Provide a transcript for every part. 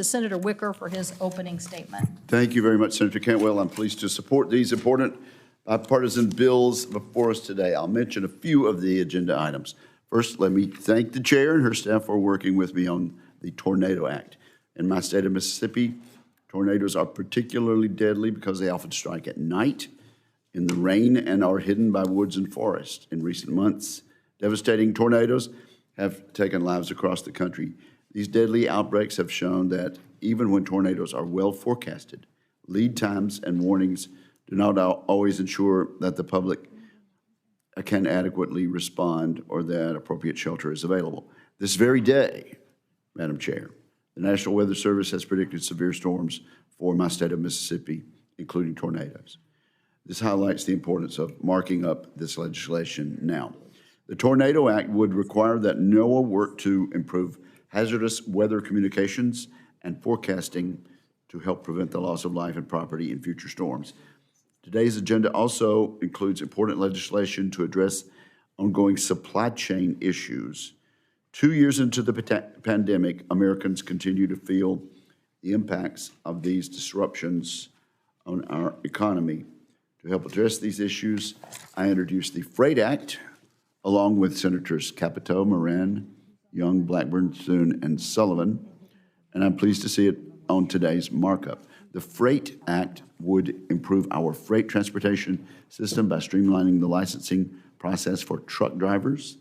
to Senator Wicker for his opening statement. Thank you very much, Senator Cantwell. I'm pleased to support these important bipartisan bills before us today. I'll mention a few of the agenda items. First, let me thank the chair and her staff for working with me on the Tornado Act. In my state of Mississippi, tornadoes are particularly deadly because they often strike at night, in the rain, and are hidden by woods and forests. In recent months, devastating tornadoes have taken lives across the country. These deadly outbreaks have shown that even when tornadoes are well forecasted, lead times and warnings do not always ensure that the public can adequately respond or that appropriate shelter is available. This very day, Madam Chair, the National Weather Service has predicted severe storms for my state of Mississippi, including tornadoes. This highlights the importance of marking up this legislation now. The Tornado Act would require that NOAA work to improve hazardous weather communications and forecasting to help prevent the loss of life and property in future storms. Today's agenda also includes important legislation to address ongoing supply chain issues. 2 years into the pandemic, Americans continue to feel the impacts of these disruptions on our economy. To help address these issues, I introduced the Freight Act, along with Senators Capito, Moran, Young, Blackburn, Thune, and Sullivan, and I'm pleased to see it on today's markup. The Freight Act would improve our freight transportation system by streamlining the licensing process for truck drivers,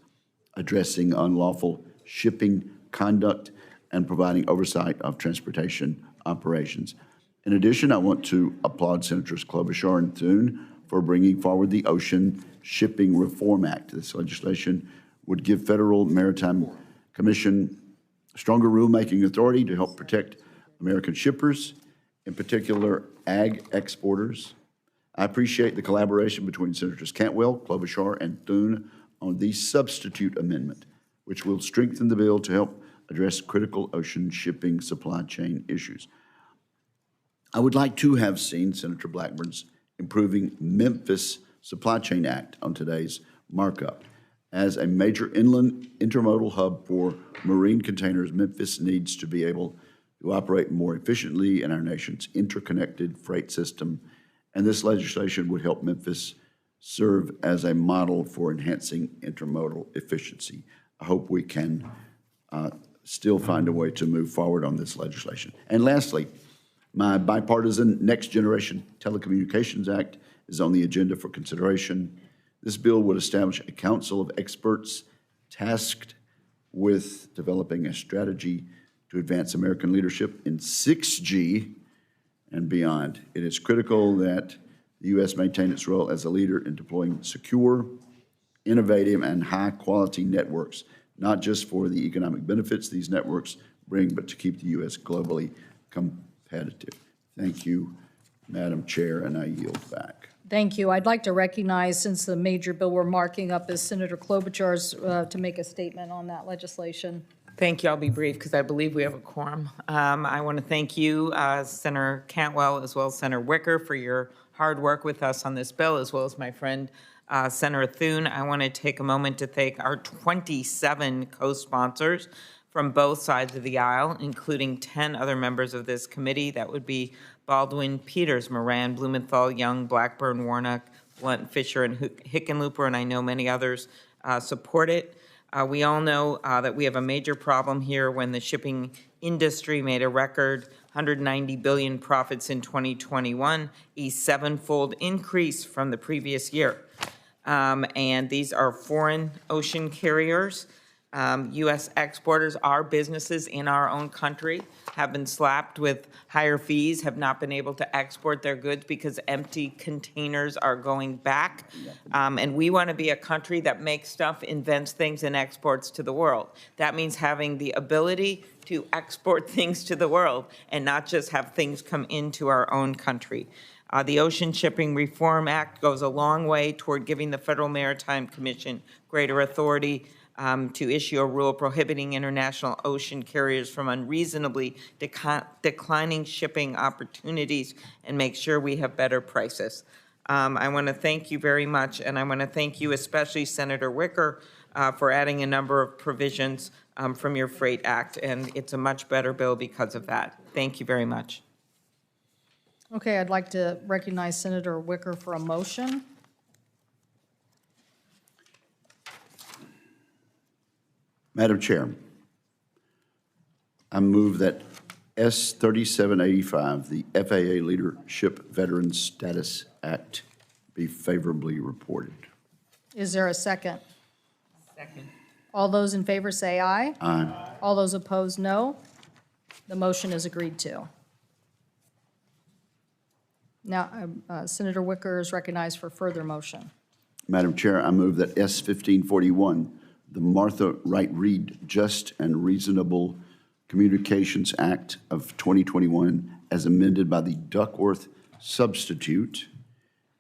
addressing unlawful shipping conduct, and providing oversight of transportation operations. In addition, I want to applaud Senators Klobuchar and Thune for bringing forward the Ocean Shipping Reform Act. This legislation would give Federal Maritime Commission stronger rulemaking authority to help protect American shippers, in particular ag exporters. I appreciate the collaboration between Senators Cantwell, Klobuchar, and Thune on the substitute amendment, which will strengthen the bill to help address critical ocean shipping supply chain issues. I would like to have seen Senator Blackburn's Improving Memphis Supply Chain Act on today's markup. As a major inland intermodal hub for marine containers, Memphis needs to be able to operate more efficiently in our nation's interconnected freight system, and this legislation would help Memphis serve as a model for enhancing intermodal efficiency. I hope we can still find a way to move forward on this legislation. And lastly, my bipartisan Next Generation Telecommunications Act is on the agenda for consideration. This bill would establish a council of experts tasked with developing a strategy to advance American leadership in 6G and beyond. It is critical that the U.S. maintain its role as a leader in deploying secure, innovative, and high-quality networks, not just for the economic benefits these networks bring, but to keep the U.S. globally competitive. Thank you, Madam Chair, and I yield back. Thank you. I'd like to recognize, since the major bill we're marking up is Senator Klobuchar's, to make a statement on that legislation. Thank you. I'll be brief because I believe we have a quorum. I want to thank you, Senator Cantwell, as well as Senator Wicker, for your hard work with us on this bill, as well as my friend Senator Thune. I want to take a moment to thank our 27 co-sponsors from both sides of the aisle, including 10 other members of this committee. That would be Baldwin, Peters, Moran, Blumenthal, Young, Blackburn, Warnock, Blunt, Fisher, and Hickenlooper, and I know many others support it. We all know that we have a major problem here when the shipping industry made a record $190 billion profits in 2021, a seven-fold increase from the previous year. And these are foreign ocean carriers. U.S. exporters, our businesses in our own country, have been slapped with higher fees, have not been able to export their goods because empty containers are going back. And we want to be a country that makes stuff, invents things, and exports to the world. That means having the ability to export things to the world and not just have things come into our own country. The Ocean Shipping Reform Act goes a long way toward giving the Federal Maritime Commission greater authority to issue a rule prohibiting international ocean carriers from unreasonably declining shipping opportunities and make sure we have better prices. I want to thank you very much, and I want to thank you especially, Senator Wicker, for adding a number of provisions from your Freight Act, and it's a much better bill because of that. Thank you very much. Okay, I'd like to recognize Senator Wicker for a motion. Madam Chair, I move that S 3785, the FAA Leadership Veterans Status Act, be favorably reported. Is there a second? Second. All those in favor say aye. Aye. All those opposed, no. The motion is agreed to. Now, Senator Wicker is recognized for further motion. Madam Chair, I move that S 1541, the Martha Wright Reed Just and Reasonable Communications Act of 2021, as amended by the Duckworth substitute,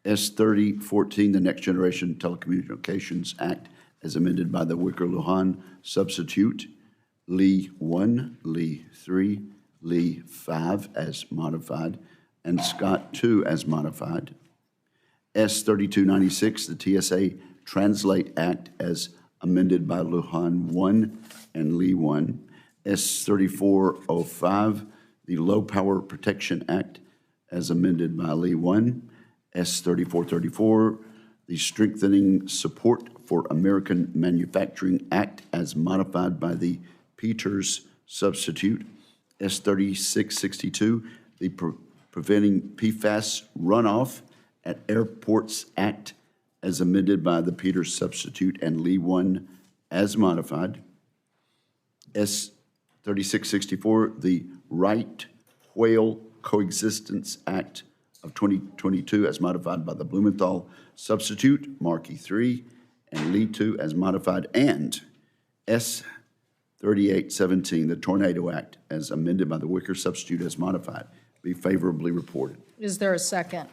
S 3014, the Next Generation Telecommunications Act, as amended by the Wicker-Lujan substitute, Lee 1, Lee 3, Lee 5 as modified, and Scott 2 as modified. S 3296, the TSA Translate Act, as amended by Lujan 1 and Lee 1. S 3405, the Low Power Protection Act, as amended by Lee 1. S 3434, the Strengthening Support for American Manufacturing Act, as modified by the Peters substitute. S 3662, the Preventing PFAS Runoff at Airports Act, as amended by the Peters substitute and Lee 1 as modified. S 3664, the Right Whale Coexistence Act of 2022 as modified by the Blumenthal substitute, Markey 3, and Lee 2 as modified, and S 3817, the Tornado Act, as amended by the Wicker substitute as modified, be favorably reported. Is there a second?